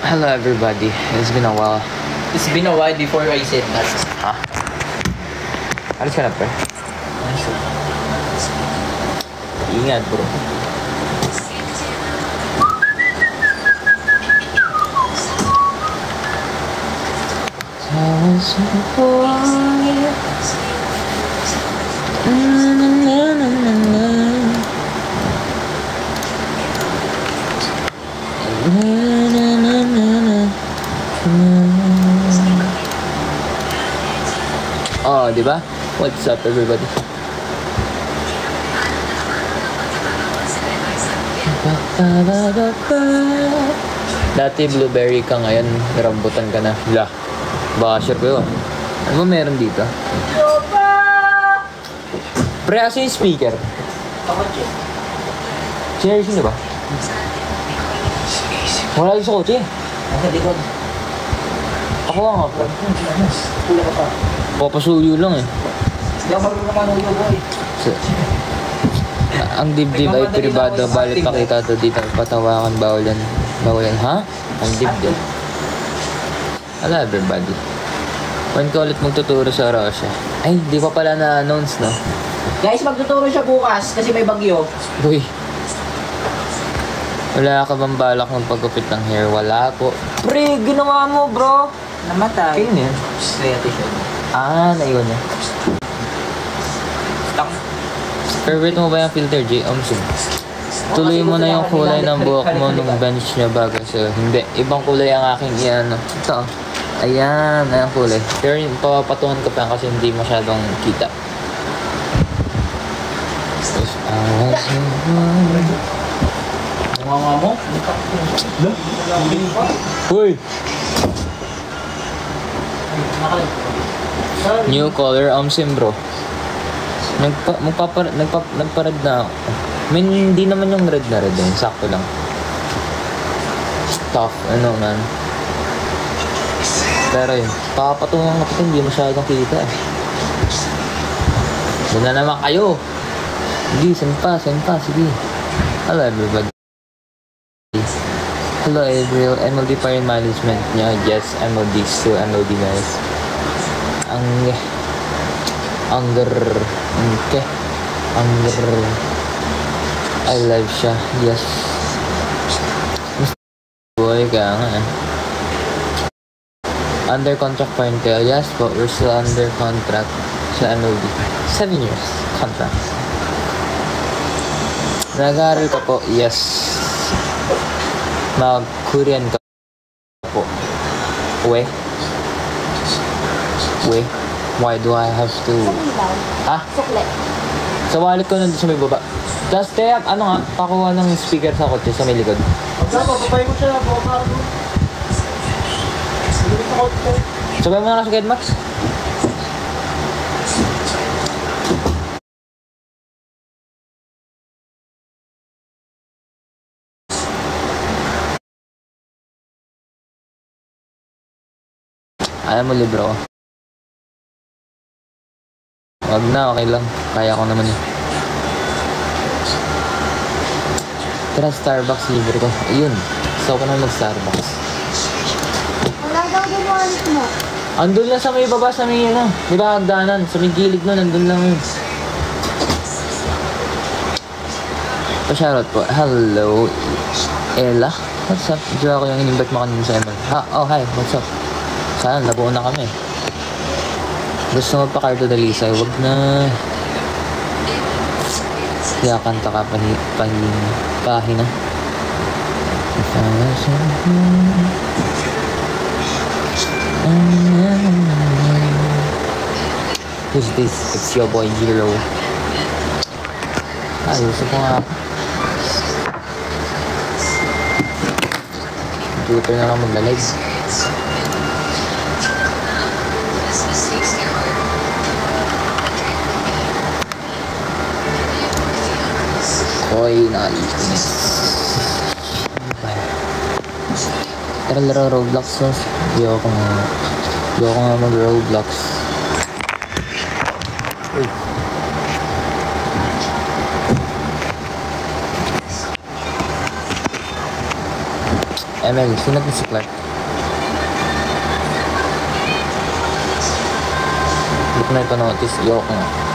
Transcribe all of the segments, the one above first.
Hello everybody, it's been a while. It's been a while before I said that. Ha? Alis ka na pre? Ingat bro. Oh, di ba? What's up, everybody? Dati blueberry ka, ngayon rambutan ka na. Lah, baka share ko yun. Ano ba meron dito? Pre, aso yung speaker? Sinerge nyo ba? Wala yung sa kotse. Ang likod. Ako nga pre. Pula ka pa. Papasuyo lang eh. Hindi ako marunong manuyo boy. Ang dibdib ay pribado, balit pakita to dito. Patawakan, bawalan. Bawalan, ha? Ang dibdib. Hello everybody. When ka ulit magtuturo sa Russia? Ay, di pa pala na-announce, no? Guys, magtuturo siya bukas kasi may bagyo. Uy. Wala ka bang balak ng pagkupit ng hair? Wala po. Pre, ginawa mo bro. Namatay. Kayo niya? Swerte siya. Ah, naiwan niya. Stock. Favorite mo ba yung filter, J? Tuloy mo na yung kulay ng buhok mo nung bench niya bago sa... Hindi, ibang kulay ang aking iyan. Ito. Ayan, ayang kulay. Pero yung papapatungan ko pa yan kasi hindi masyadong kita. Mga mo? Uy! New color, bro. Nagpa-red na ako. Hindi naman yung red na red eh. Sakto lang. Tough, ano man. Pero yun, papatungan ko ito, hindi masyadong kita eh. Doon na naman kayo. Sige, send pa, sige. Hello everybody. Hello Adriel, MLD pa rin management niya. Yes, MLD, still MLD guys. Anger. I love siya. Yes. Boy ka nga eh. Under contract pa rin kayo. Yes, but we're still under contract sa MLD. 7 years contract. Nag-aaral ka po? Yes. Mag-Korean ka po? We? Why do I have to... Ha? Sukle. Sa wallet ko nandun sa may baba. Tapos kaya, ano nga, pakuha ng speaker sa kotse sa may likod. Papapay ko siya. Sabay mo na sa Gedmax? Ayaw mo libro. Wag na, okay lang. Kaya ko naman eh. Tara, Starbucks libre ko. Ayun. Gusto ko na mag-Starbucks. Wala daw din wallet mo. Andun lang sa may baba, sa may ano. Di ba, hagdanan? Sa may gilid nun, andun lang yun. Pa-shoutout po. Hello, Ella. What's up? Diyo ako yung in-invite mo kanina sa ML. Oh, hi. What's up? Sana, nabuo na kami. Gusto mo pa Cardo Dalisay, wag na. Kaya kanta ka pahina. Who's this? It's your boy Jiro. Ayusin ko nga. Computer na lang maglalag. Hoy, nakalinis. Tara laro Roblox. Di ako nga mag-Roblox. Uy. ML, sino si Clark? Hindi ko na ipanotice. Yok nga.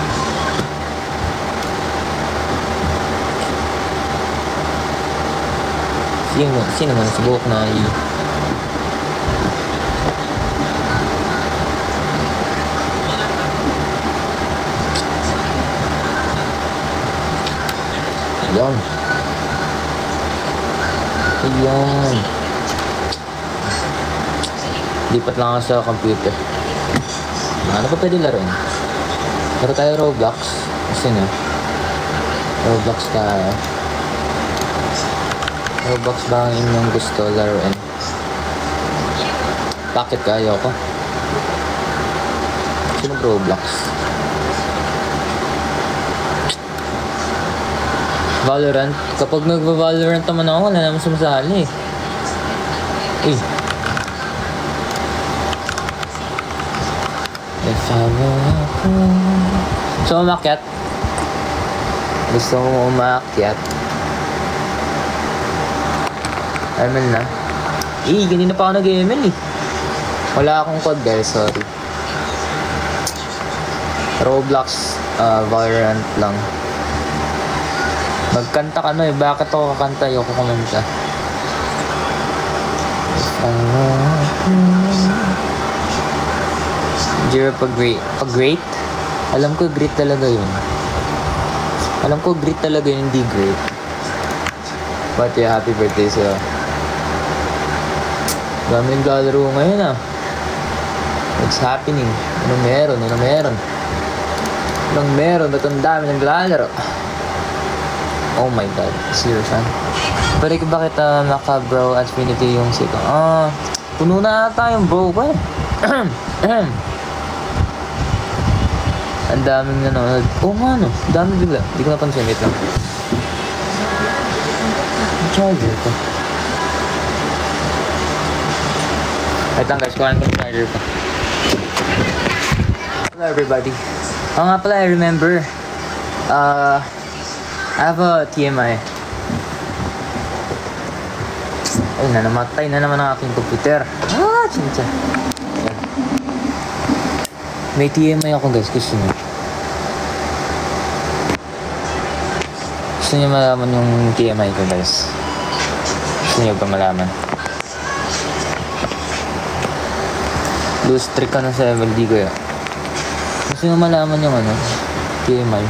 Sino man sa buhok na Ayan. Ayan. Lipat lang ako sa computer. Ano pa pwede laruin? Laro tayo Roblox. Kasi nyo? Roblox tayo. Roblox ba ang inyong gusto laruin? Bakit kaya ko? Sino Roblox? Valorant. Kapag nagva-Valorant naman ako, wala naman sumasali. Uy. If I were so, umakyat. Gusto mo umakyat. ML na. Ganina pa ako nag-ML eh. Wala akong code guys, sorry. Roblox, Valorant lang. Magkanta ka na eh. Bakit ako kakanta? Ayoko kumanta. Jira pag-great? Alam ko great talaga yun. Alam ko great talaga yun, hindi great. But yeah, happy birthday sa'yo. Dami naglalaro ngayon ah. What's happening? Anong meron? Anong meron? Ba't ang dami naglalaro? Oh my god, serious ha? Pwede ko bakit naka-bro at Trinity yung siko? Puno na ata yung bro ko eh. Ang daming nanonood. Oo nga no, dami bigla. Hindi ko napansin, wait lang. Charger ko. Wait lang guys, kuhaan ko yung charger ko. Hello everybody. Nga pala, I remember. I have a TMI. Ay, namatay na naman ang aking computer. Chincha. Yan. May TMI ako guys, gusto nyo. Gusto nyo malaman yung TMI ko guys. Gusto nyo ba malaman? Lose trick ka na sa MLD ko ya. Gusto nyo malaman yung TMI.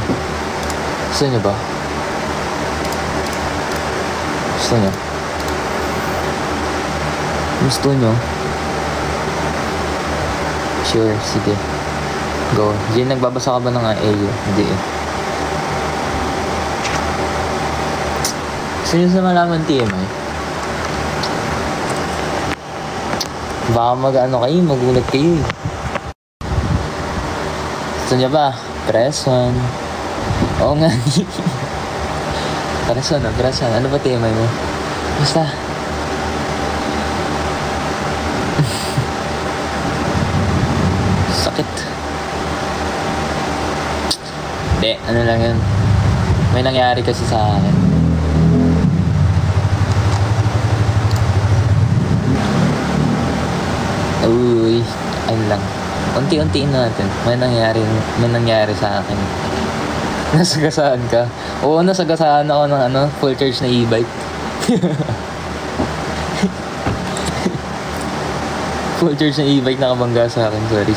Gusto nyo ba? Gusto nyo? Gusto nyo? Sure, sige. Go. Jay, nagbabasa ka ba ng AU? Hindi eh. Gusto nyo sa malaman TMI? Baka magulat kayo eh. Gusto nyo ba? Press 1. Oo nga. Press 1. Ano ba TMI mo? Basta. Sakit. Hindi, ano lang yun. May nangyari kasi sa akin. Uy, ayun lang. Unti-untiin natin. May nangyari sa akin. Nasagasaan ka? Oo, nasagasaan ako ng full charge na e-bike. Full charge na e-bike nakabangga sa akin. Sorry.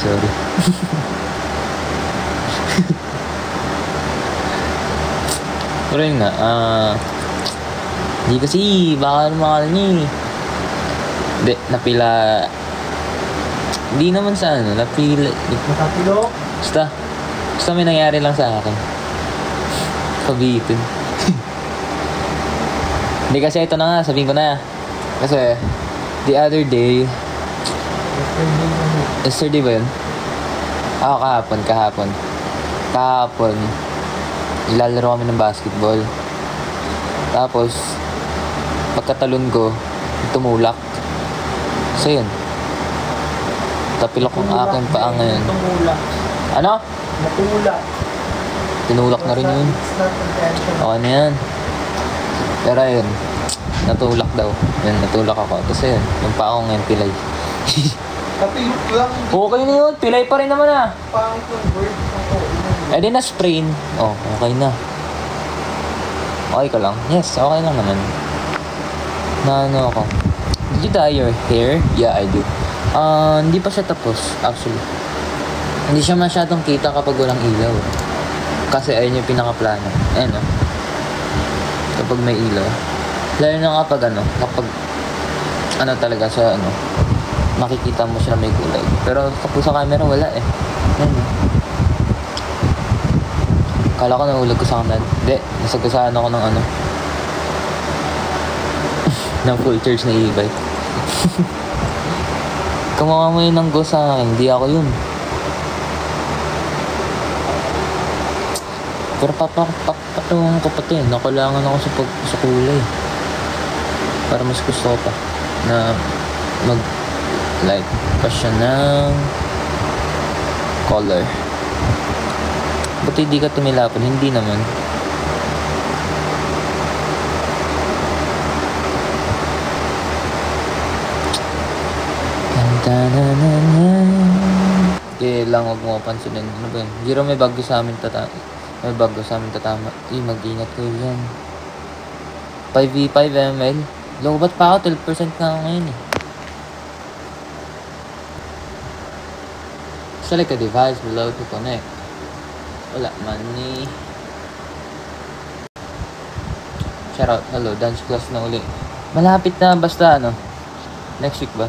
Pero yun nga, hindi kasi, baka mahal niya eh. Hindi, napila. Hindi naman sa napila. Nakapilo? Basta may nangyari lang sa akin. Pabitin. Hindi kasi ito na nga, sabihin ko na. Kasi, the other day, yesterday ba yun? Kahapon. Kahapon, ilalaro kami ng basketball. Tapos, pagkatalon ko, tumulak. So yun. Tapilok ang aking paa ngayon. Tumulak. Ano? Natulak. Tinulak na rin yun. Okay na yan. Pero ayun. Natulak daw. Yun, natulak ako. Tapos yun, yung pa ako ngayon pilay. Kapilot lang. Okay na yun, pilay pa rin naman ah. Pangit ng word. Eh di na-sprain. Oh, okay na. Okay ka lang? Yes, okay lang naman. Na ano ako. Did you dye your hair? Yeah, I do. Hindi pa siya tapos, actually. Hindi siya masyadong kita kapag walang ilaw. Kasi ayun yung pinaka-plano. Ayan o. Kapag may ilaw. Lalo na kapag talaga sa makikita mo siya may kulay. Pero kapag sa camera, wala eh. Ayan o. Kala ko nahulog ko sa kanan. Hindi, nasagasaan ako ng ng full charge na e-bike. Kumuha mo yun ng go sa akin, hindi ako yun. Pero papatungan ko pati, nakulangan ako sa kulay. Para mas gusto ko pa na mag-light pa siya ng color. Ba't hindi ka tumilapon? Hindi naman. Okay lang, huwag mo pansinin. Ano ba yun? Zero, may bago sa amin tatama. Mag-ingat kayo yan. 5v5 ml. Lobat pa ako, 12% na ako ngayon eh. Select a device below to connect. Wala, money. Shoutout, hello, dance class na uli. Malapit na, basta next week ba?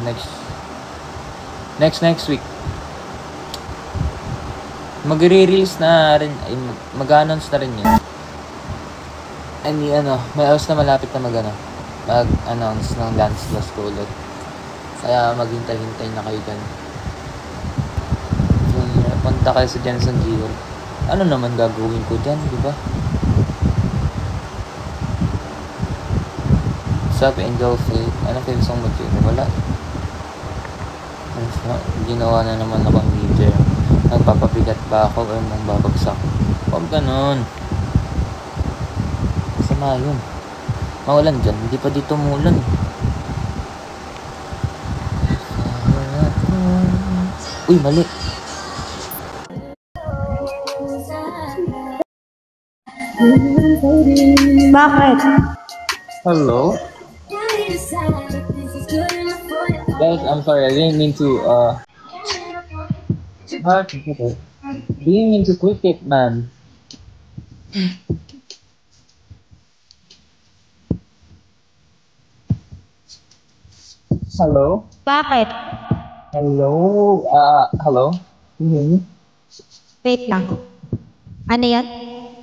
Next week. Magre-release na rin, mag-announce na rin yun. May hours na malapit na mag-announce ng dance class ko ulit. Kaya maghintay-hintay na kayo dyan. Punta kayo sa Jensen Gio. Ano naman gagawin ko dyan, di ba? Sup, Angel Faith? Anong favorite song mo dyan? Wala. Ginawa na naman akong leader. Nagpapabigat ba ako o mong babagsak? Huwag ganun. Masama yun. Maulan dyan. Hindi pa dito umulan. Uy, mali. Bakit? Hello? Guys, I'm sorry. I didn't mean to, Didn't mean to quit it, man. Hello? Bakit? Hello? Hello? Can you hear me? Wait lang. Ano yan?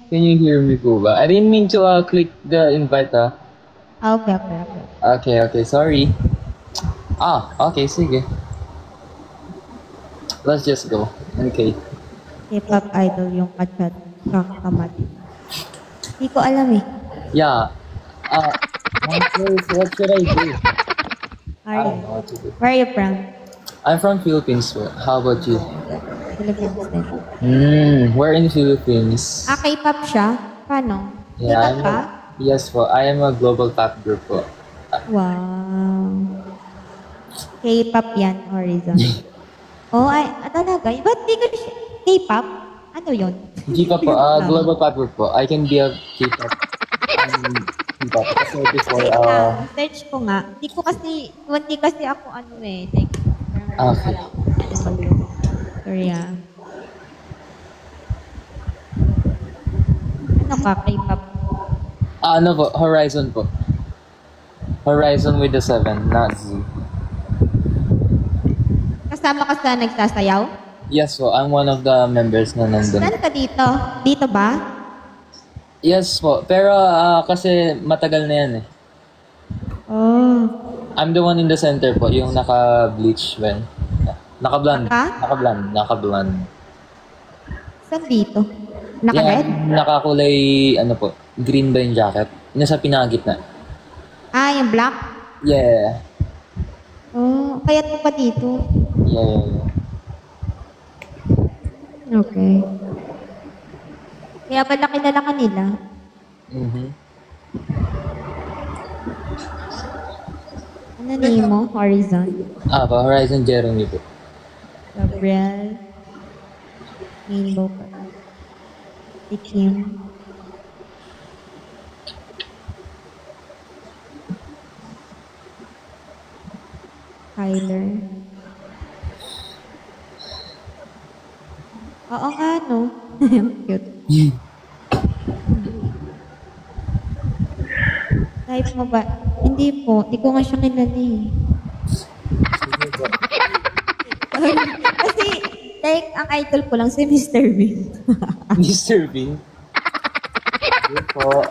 Can you hear me po ba? I didn't mean to, click the invite, Okay. Okay, sorry. Okay, sige. Let's just go. Okay. K-pop idol yung kachat kakamat. Hindi ko alam eh. Yeah. What should I do? I Are don't you? know what to do. Where are you from? I'm from Philippines. How about you? Philippines din. We're in Philippines. K-pop siya? Paano? Yeah, K-pop ka? Yes po. I am a global pop group po. Wow. K-pop yan, Horizon. Talaga? Ba't di ka siya? K-pop? Ano yun? K-pop po. Global pop group po. I can be a K-pop. K-pop. Kasi before, Search ko nga. Hindi kasi ako like, okay. Korea. Ano ka, K-pop? Ano po? Horizon po. Horizon with the 7, not Z. Kasama ka sa nagsasayaw? Yes po. I'm one of the members na nandun. Saan ka dito? Dito ba? Yes po. Pero kasi matagal na yan eh. Oh. I'm the one in the center po. Yung naka-bleach ba? Naka-blonde. Naka-blonde. Saan dito? Naka-red? Yan, nakakulay, po, green ba yung jacket? Yung nasa pinakagitna. Yung black? Yeah. Oh, kaya ito pa dito. Yeah. Okay. Kaya pala kilala ka nila. Ano name mo? Horizon? Horizon Jeremy po. Gabriel? Rainbow pa. Si Kim? Kyler? Oo nga, no? Cute. Type mo ba? Hindi po. Hindi ko nga siya kilala eh. Kasi, like, ang idol ko lang si Mr. Bean. Mr. Bean. Yun po.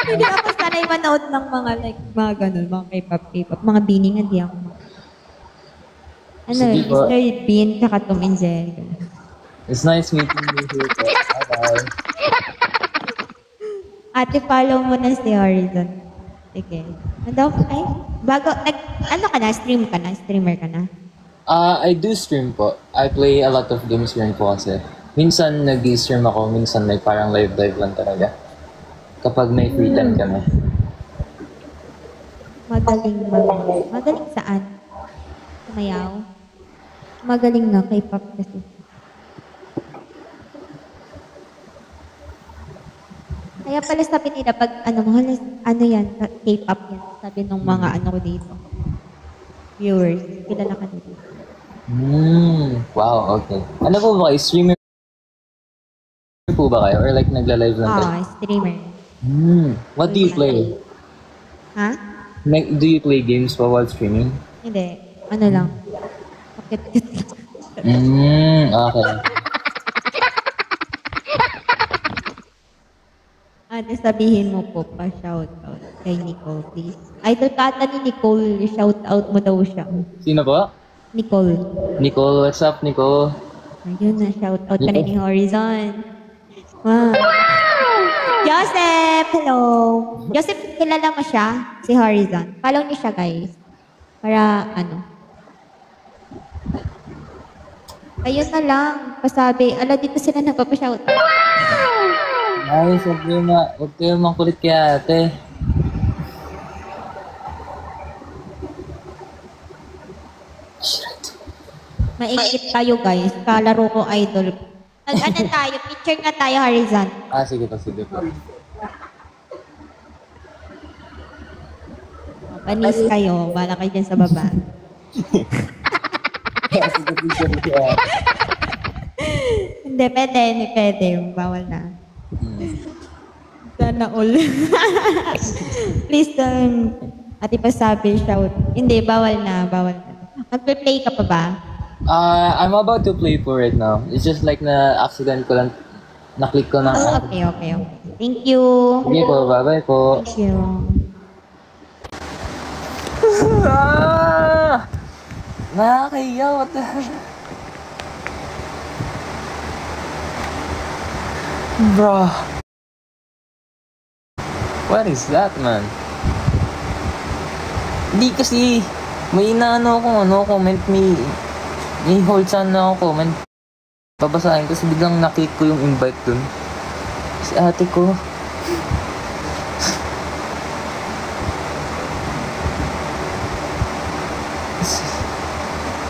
Hindi ako sanay manood ng mga, like, mga ganun, mga K-pop. Mga Beanie, hindi ako. Ano, Sige po. Mr. Bean, tsaka Tom and Jerry. It's nice meeting you here po. Bye-bye. Ate, follow mo na si Horizon. Sige. Ay, bago, ano ka na? Streamer ka na? I do stream po. I play a lot of games rin po kasi. Minsan nag-stream ako, minsan like parang live lang talaga. Kapag may free time kami. Magaling saan? Sumayaw? Magaling nga, K-pop kasi. Kaya pala sabi nila, pag ano yan, K-pop yan, sabi nung mga ano ko dito. Viewers, kilala ka dito. Wow, okay. Ano po ba kayo? Streamer po ba kayo? Or like nagla-live lang kayo? Streamer. What do you play? Ha? Do you play games while streaming? Hindi. Ano lang. Pakit-kit lang. Okay. Ano sabihin mo po pa shoutout kay Nicole, please? Idol ka ata ni Nicole, shoutout mo daw siya. Sino po? Nicole. Nicole, what's up, Nicole? Ayun na, shoutout ka na ni Horizon. Wow. Joseph, hello. Joseph, kilala mo siya? Si Horizon. Follow niyo siya, guys. Para, ano. Ayun na lang. Pasabi, ala dito sila nagpapashoutout. Ay, huwag kayo makulit kay ate. Maingit kayo, guys. Kalaro ko idol. Ano tayo? Picture nga tayo, Horizon. Sige po. Panis kayo. Bala kayo dyan sa baba. Sige, picture ko. Hindi, pwede. Bawal na. Sana all. Please don't. Ati pa sabi, shout. Hindi, bawal na. Magpe-play ka pa ba? I'm about to play for it now. It's just like na-accident ko lang. Na-click ko na. Okay. Thank you. Sige po, bye-bye po. Thank you. Nakakahiya, what the hell? Bro. What is that, man? Hindi kasi may inaano ako, comment may hold sana ako comment. Babasahin kasi biglang naklik ko yung invite dun. Si ate ko.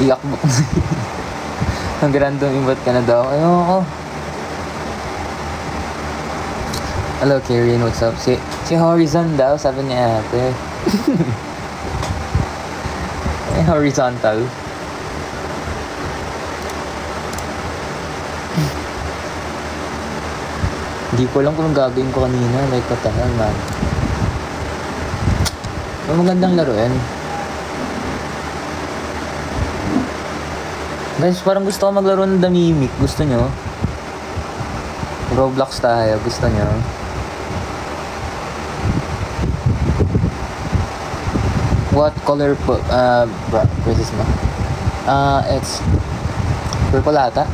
Iyak mo. Ang random invite ka na daw. Ayoko. Hello, Karen. What's up? Si Horizon daw, sabi ni ate. Horizontal. Hindi ko alam kung gagawin ko kanina. Like, patahan, man. Magandang laro yan. Guys, parang gusto ko maglaro ng The Mimic. Gusto nyo? Roblox tayo. Gusto nyo? What color po? Versus mo? It's purple ata.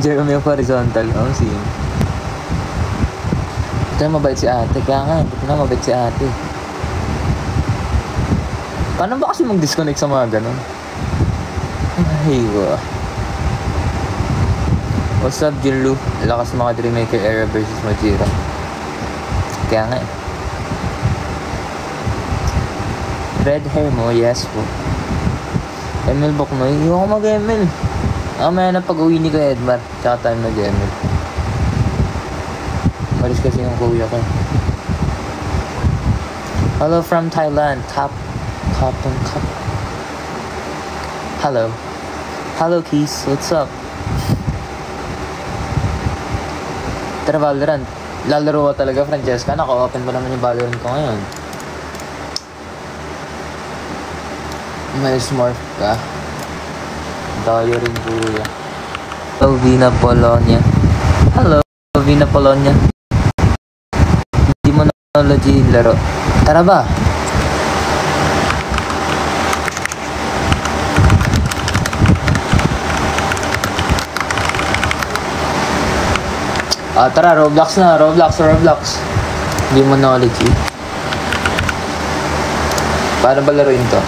Jeremy of Horizontal. Sige. Ito na mabait si ate. Kaya nga, ito na mabait si ate. Paano ba kasi mag-disconnect sa mga ganun? Ay, wow. What's up, Jinlu? Lakas mga Dreammaker era versus Majira. Kaya nga eh. Red hair mo, yes po. ML Boknoy, hindi ako mag-ML. Maya na pag-uwi ni Kuya Edmar, tsaka tayo mag-ML. Malis kasi yung kuya ko. Hello from Thailand, Cup. Hello. Hello, Keys. What's up? Tara, Valorant. Lalaro ka talaga, Francesca. Naka-open pa naman yung Valorant ko ngayon. May smurf ka. Tayo rin, kuya. Hello, Vina Polonia. Hello, Vina Polonia. Hindi mo na legit laro. Tara ba? Tara, Roblox na. Roblox. Hindi mo knowledge eh. Paano ba laruin to?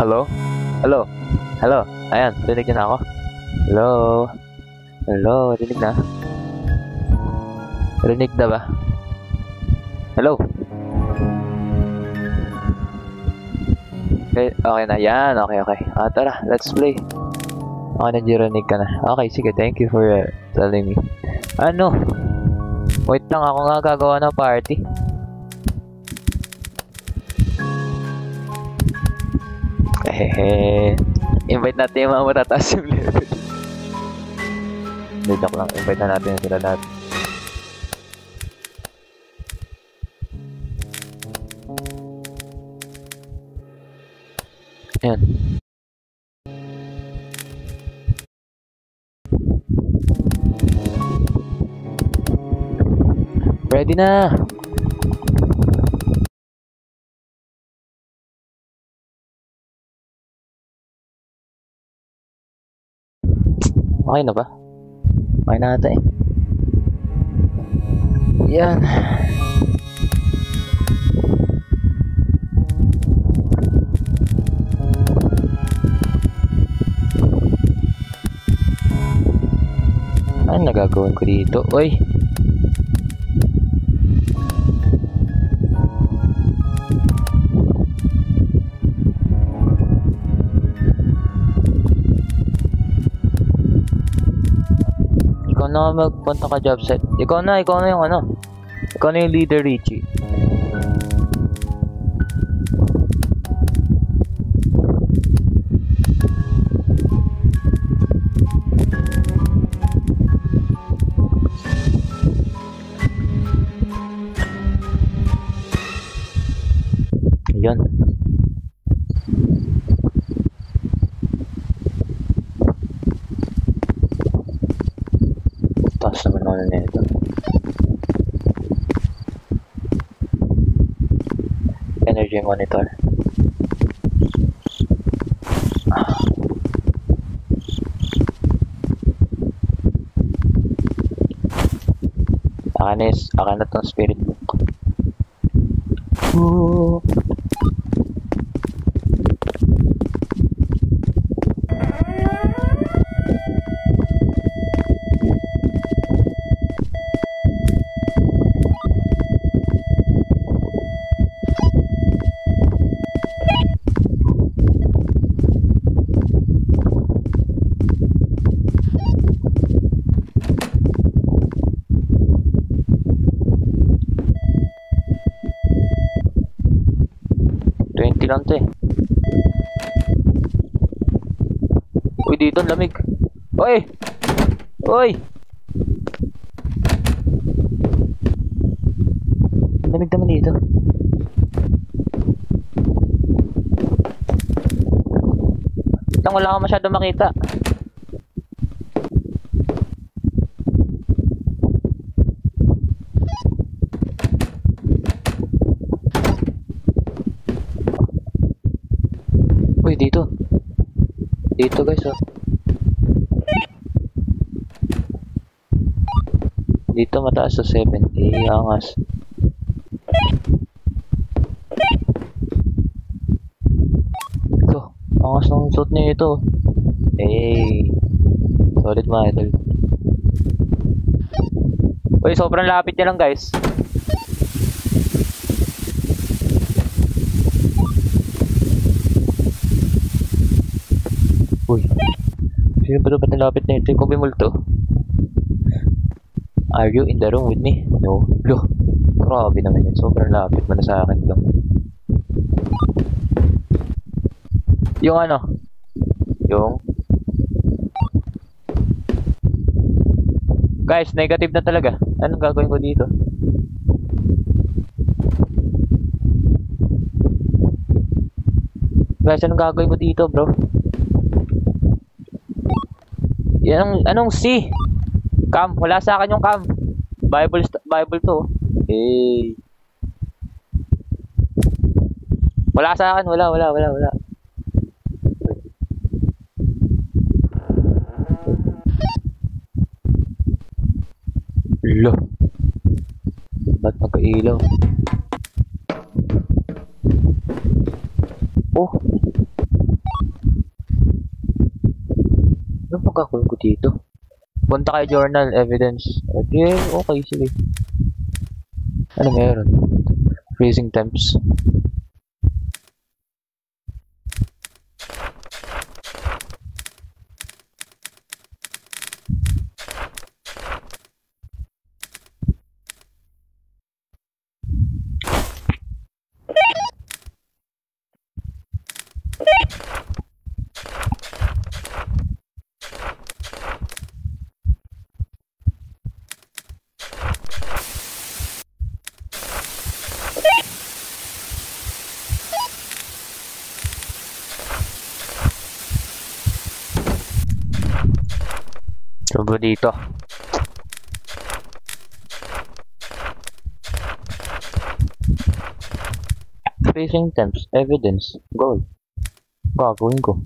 Hello. Ayan, rinig na ako. Hello, rinig na. Rinig na ba? Hello. Okay na, yan. Okay. Tara, let's play. Okay, nandiyan ka na. Okay, sige, thank you for telling me. Ano? Wait lang, ako nga gagawa ng party. Invite natin yung mga matataas yung level. Hindi, joke lang. Invite na natin sila lahat. Ayan. Ready na! Okay na ba? Okay na ata eh. Yan. Ano nagagawin ko dito? Oy! Ikaw na magpunta ka job set. Ikaw na yung ano. Ikaw na yung leader, Richie. Ayan. Taas naman ako na ito. Energy monitor. Akin na tong spirit book. Ooh. Easy lang to eh. Uy, dito ang lamig. Uy! Uy! Lamig naman dito. Lang wala akong masyado makita. Uy, dito. Dito guys, oh. Dito mataas sa 70. Angas. Ito. Angas ng suit niya ito. Hey. Solid mga idol. Uy, sobrang lapit niya lang guys. Uy. Sino ba dapat nalapit na ito? Yung kumimulto. Are you in the room with me? No. Loh. Grabe naman yun. Sobrang lapit mo na sa akin lang. Yung ano? Yung... Guys, negative na talaga. Anong gagawin ko dito? Guys, anong gagawin ko dito, bro? Yan, anong C? Cam, wala sa akin yung cam. Bible to. Eh. Wala sa akin, wala. Lo. Ba't nagka-ilaw? Oh. Ano pagkakulo ko dito? Punta kay journal, evidence. Okay, sige. Ano meron? Freezing temps. Coba dito. Freezing temps, evidence, goal. Gagawin ko.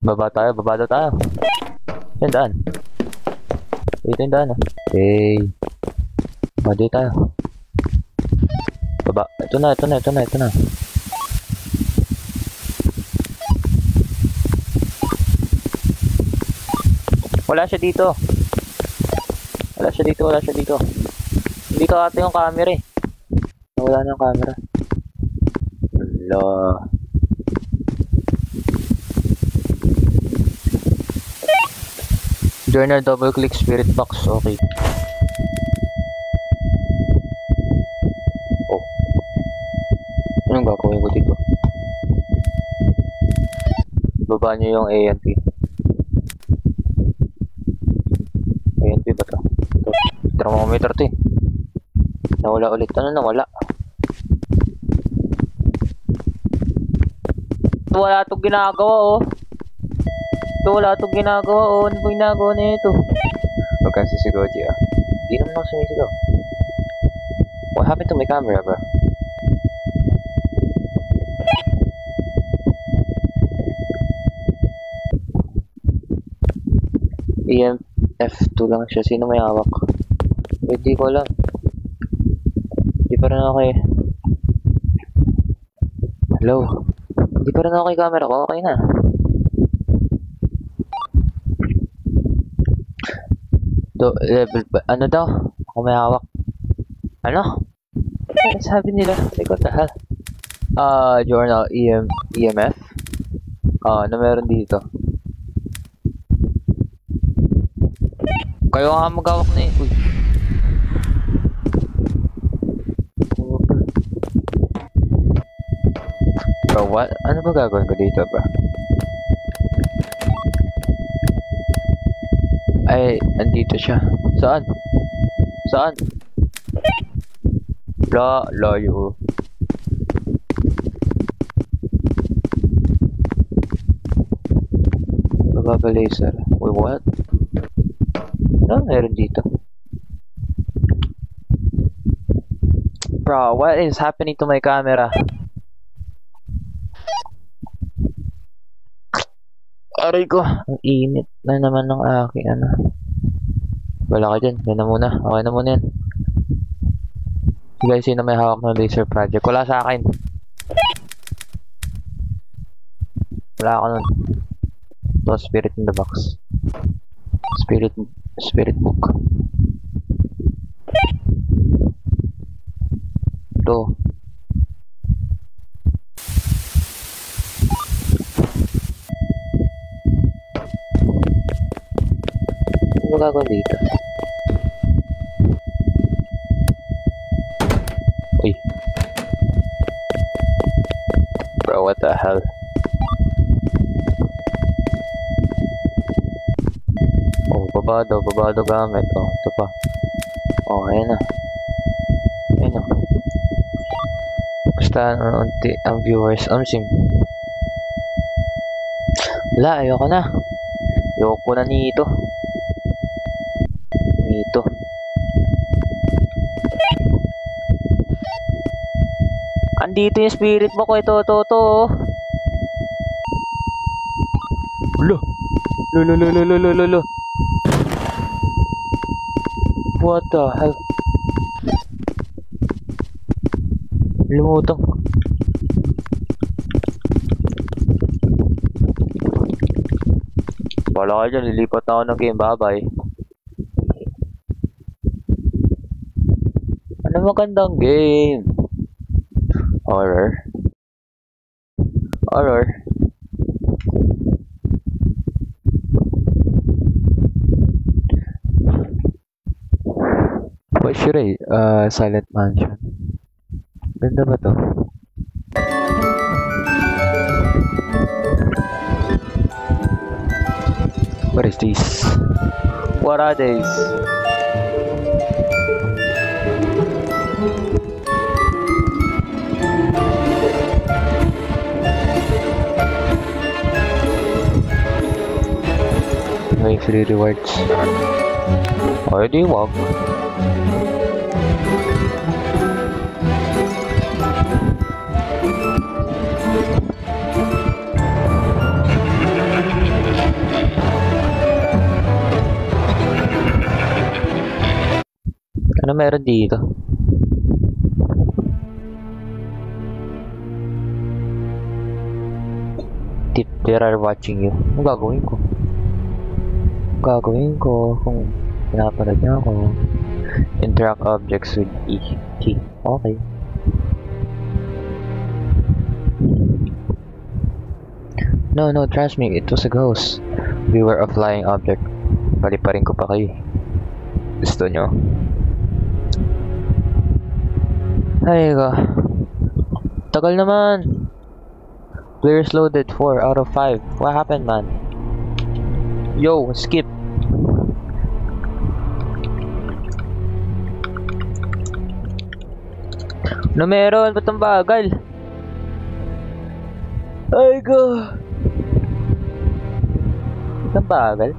Baba tayo. Tandaan. Ito yung daan, ah. Okay. Madi tayo. Baba. Ito na. Wala siya dito. Hindi ka ata yung camera eh. Wala na yung camera. Wala. Journal, double click spirit box. Okay. Oh. Anong gagawin ko dito? Baba nyo yung ANP. ANP ba to? Ito. Thermometer to eh. Nawala ulit. Ano nawala? Wala itong ginagawa oh. Ano ba ginagawa na ito? Huwag kang sisigaw, Gia. Di naman ako sumisigaw. What happened to my camera, bro? EMF2 lang siya. Sino may hawak? Wait, di ko alam. Di pa rin ako eh. Hello? Di pa rin ako yung camera ko. Okay na. Level ba? Ano daw? Ako may hawak. Ano? Ano sabi nila? Like what the hell? Journal EMF. Ano meron dito? Kayo nga magawak na eh. Uy. Bro, what? Ano ba gagawin ko dito, bro? Ay, andito siya. Saan? Saan? Layo. Baba laser. Wait, what? Ano meron dito? Bro, what is happening to my camera? Aray ko, ang init na naman ng aking ano. Wala ka dyan, yan na muna. Okay na muna yan. Guys, sino may hawak ng laser project? Wala sa akin. Wala ako nun. Ito, spirit in the box. Spirit book. Ito. Ano gagawin dito? Uy. Bro, what the hell? Oh, baba daw gamit. Oh, ito pa. Oh, ayan na. Ayan na. Basta unti ang viewers. Sim. Wala, ayoko na. Ayoko na nito. Andito yung spirit mo ko. Ito. Lo. What the hell? Lumutang. Wala ka dyan, lilipat na ako ng game. Bye-bye. Ano magandang game? Horror. What should I? Silent Mansion. Ganda ba to? What is this? What are these? May free rewards. Already walk. Ano meron dito? They are watching you. Ano gagawin ko? Kung pinapanood niya ako. Interact objects with E. T. Okay. No, trust me. It was a ghost. We were a flying object. Paliparin ko pa kayo. Gusto nyo? Ay ko. Tagal naman. Players loaded 4 out of 5. What happened, man? Yo, skip. Ano meron? Ba't ang bagal? Ay ko. Ba't ang bagal?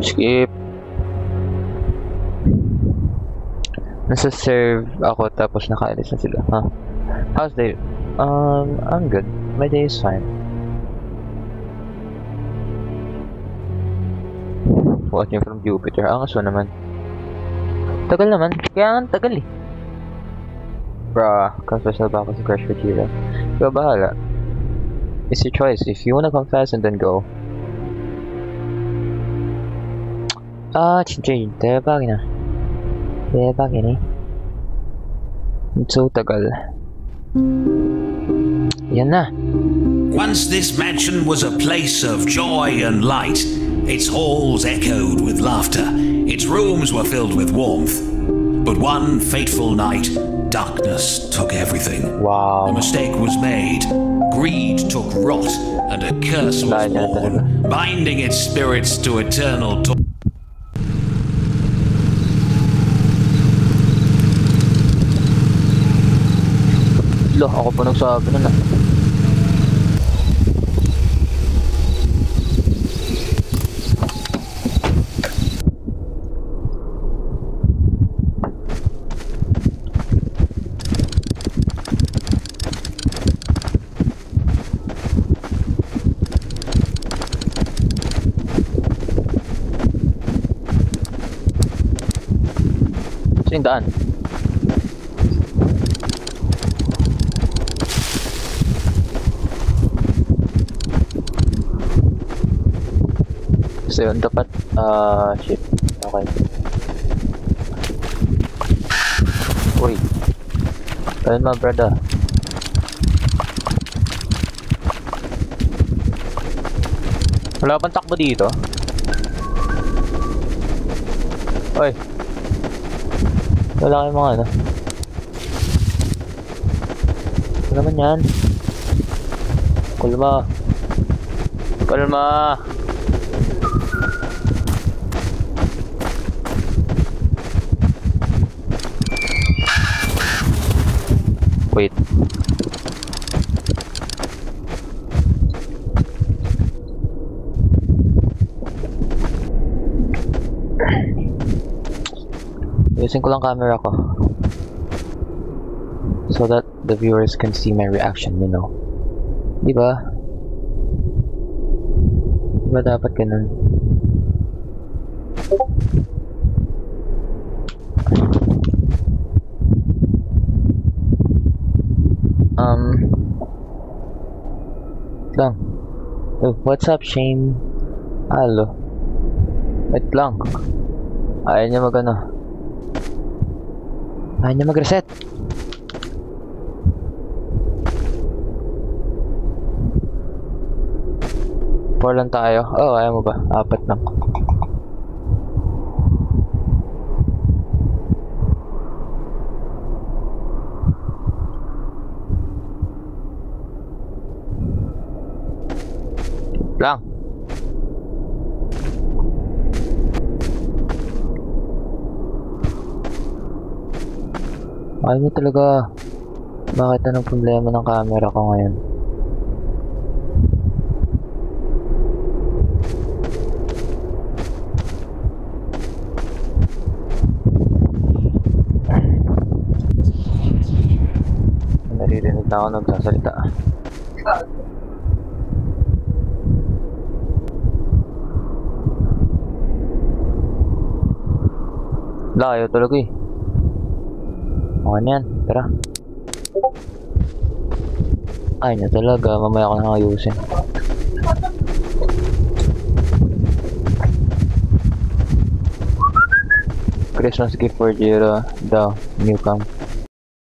Skip. Nasa serve ako tapos nakaalis na sila. Huh? How's day? I'm good. My day is fine. Watching from Jupiter. Angas mo naman. Tagal naman. Kaya nga tagal eh. Bruh, confess na ba ako sa Crush Vegeta? Ikaw bahala. It's your choice. If you wanna confess and then go. 진짜 대박이네. So tagal. Yan na. Once this mansion was a place of joy and light, Its halls echoed with laughter. Its rooms were filled with warmth. But one fateful night, darkness took everything. A Wow. mistake was made. Greed took rot, and a curse was born, binding its spirits to eternal torment. Lo, ako pa nagsabi nun ah. Saan yung daan? So yun, dapat, shit. Okay. Uy. Ayun mga brada. Wala pang takbo dito? Uy. Wala kayong mga ano. Ano naman yan? Kalma. Kalma. Wait. Using ko lang camera ko so that the viewers can see my reaction, you know. Diba? Diba dapat ganun? Lang. Oh, what's up, Shane? Hello. Wait lang. Ayaw niya mag-ano. Ayaw niya mag-reset. Four lang tayo. Oh, ayaw mo ba? Apat lang. Lang. Ayaw niya talaga. Bakit anong problema ng camera ko ngayon? Naririnig na ako nagsasalita. Layo talaga eh. Okay na yan, tara. Ay na talaga, mamaya ko na ayusin. Christmas gift for Jiro daw, new cam.